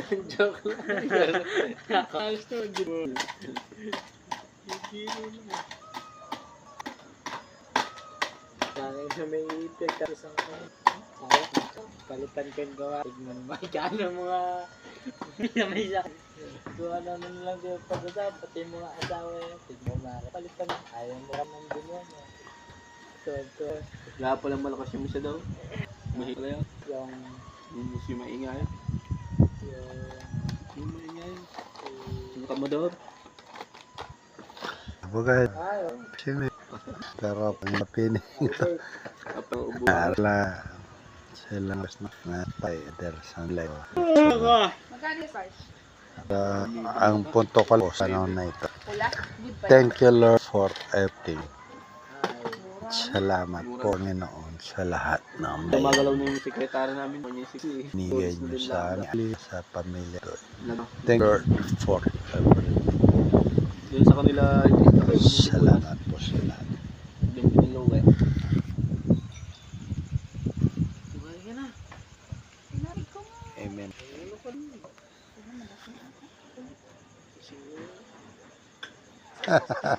Joke lang. Ayos naman din. Gigilo na. Bakit na may pagkakasang palitan ko yung gawa. Tignan mo. Kaya mga may sakit. Kung ano lang yung pag-usap, pati mga asawa yun. Tignan mo mara. Palitan. Ayaw mo lang ng din yan. Ito. Wala palang malakas yung isa daw. Mahila yan. Yung Si maingay. Yung maingay. Yung kamador. Bagay. Sino? Pero pang mapinig ito. Ala. Silang mas natay. Ederson lang. Magkano yung size? Ang punto ko lang sa na ito. Pula? Good pa. Thank you Lord for everything. Salamat po Panginoon sa lahat ng Tumagalaw na yung sekretary namin. binigay niyo sa amin, sa pamilya ko. Thank you Lord for everything. Doon sa kanila, Salamat po sa lahat. yung pinilaway. Tumahay ka na. Pinarig ko nga. Amen. Ano,